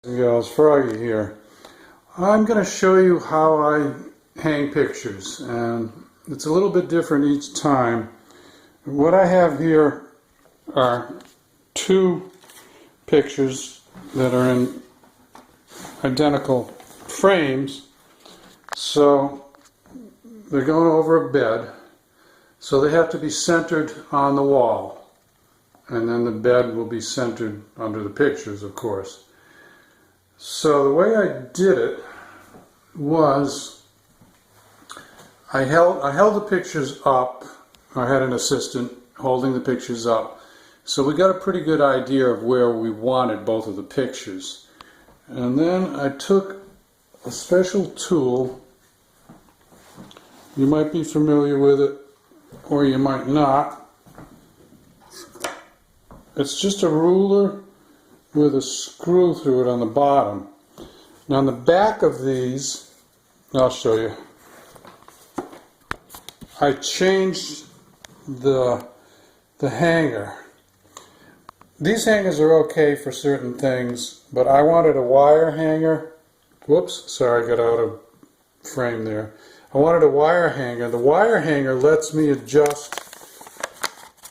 Girls, Froggy here. I'm going to show you how I hang pictures, and it's a little bit different each time. What I have here are two pictures that are in identical frames, so they're going over a bed, so they have to be centered on the wall, and then the bed will be centered under the pictures, of course. So the way I did it was I held the pictures up. I had an assistant holding the pictures up. So we got a pretty good idea of where we wanted both of the pictures. And then I took a special tool. You might be familiar with it, or you might not. It's just a ruler with a screw through it on the bottom. Now on the back of these, I'll show you, I changed the hanger. These hangers are okay for certain things, but I wanted a wire hanger. Whoops, sorry, I got out of frame there. I wanted a wire hanger. The wire hanger lets me adjust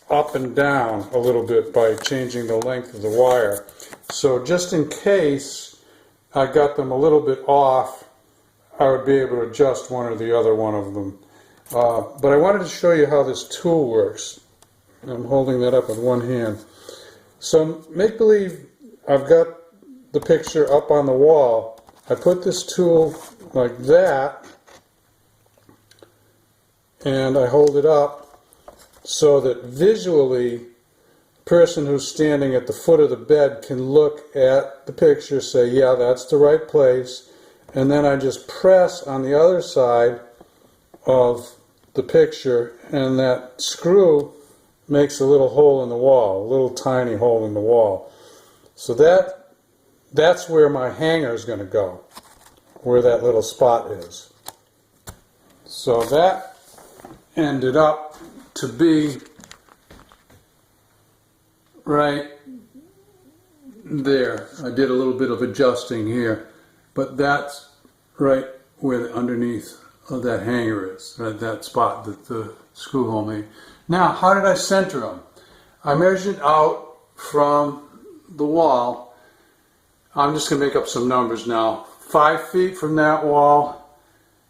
up and down a little bit by changing the length of the wire. So just in case I got them a little bit off, I would be able to adjust one or the other one of them. But I wanted to show you how this tool works. I'm holding that up with one hand. So make believe I've got the picture up on the wall. I put this tool like that, and I hold it up so that visually the person who's standing at the foot of the bed can look at the picture, say, yeah, that's the right place, and then I just press on the other side of the picture, and that screw makes a little hole in the wall, a little tiny hole in the wall. So that's where my hanger is going to go, where that little spot is. So that ended up to be right there. I did a little bit of adjusting here, but that's right where the underneath of that hanger is, right, that spot that the screw hole made. Now, how did I center them? I measured out from the wall. I'm just going to make up some numbers now. 5 feet from that wall,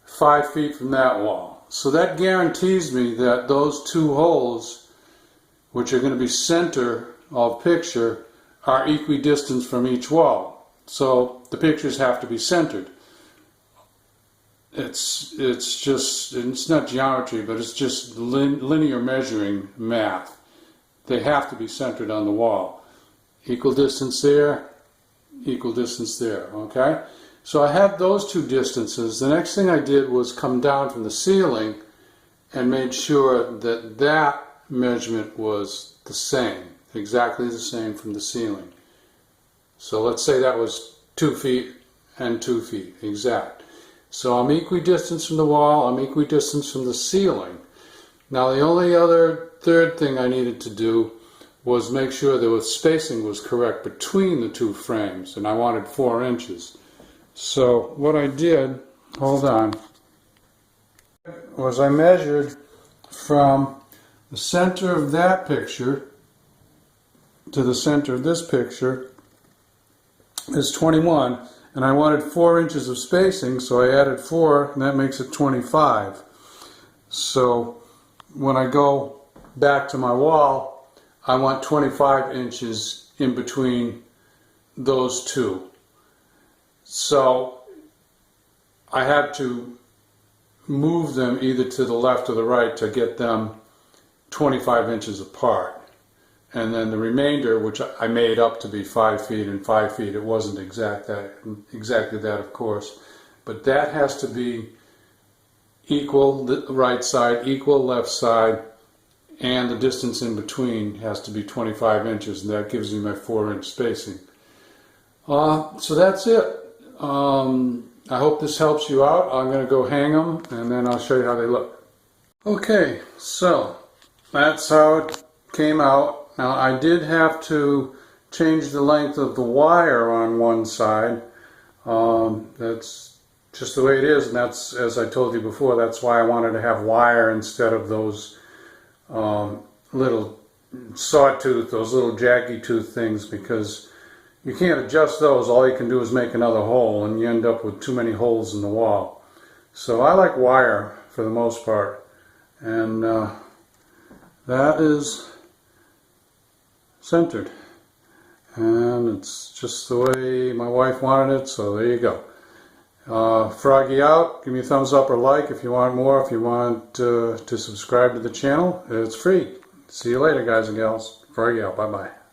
5 feet from that wall. So that guarantees me that those two holes, which are going to be center of picture, are equidistant from each wall. So the pictures have to be centered. It's not geometry, but it's just linear measuring math. They have to be centered on the wall. Equal distance there, equal distance there, okay? So I had those two distances. The next thing I did was come down from the ceiling and made sure that that measurement was the same, exactly the same from the ceiling. So let's say that was 2 feet and 2 feet, exact. So I'm equidistant from the wall, I'm equidistant from the ceiling. Now the only other third thing I needed to do was make sure the spacing was correct between the two frames, and I wanted 4 inches. So what I did, hold on, was I measured from the center of that picture to the center of this picture is 21, and I wanted 4 inches of spacing, so I added 4, and that makes it 25. So when I go back to my wall, I want 25 inches in between those two. So I had to move them either to the left or the right to get them 25 inches apart. And then the remainder, which I made up to be 5 feet and 5 feet, it wasn't exactly that, of course, but that has to be equal the right side, equal left side, and the distance in between has to be 25 inches, and that gives me my 4-inch spacing. So that's it. I hope this helps you out. I'm going to go hang them, and then I'll show you how they look. Okay, so that's how it came out. Now I did have to change the length of the wire on one side. That's just the way it is, and that's, as I told you before, that's why I wanted to have wire instead of those little sawtooth, those little jacky tooth things, because you can't adjust those. All you can do is make another hole, and you end up with too many holes in the wall. So I like wire for the most part, and that is centered, and it's just the way my wife wanted it, so there you go. Froggy out. Give me a thumbs up or like if you want more. If you want to subscribe to the channel, it's free. See you later, guys and gals. Froggy out. Bye-bye.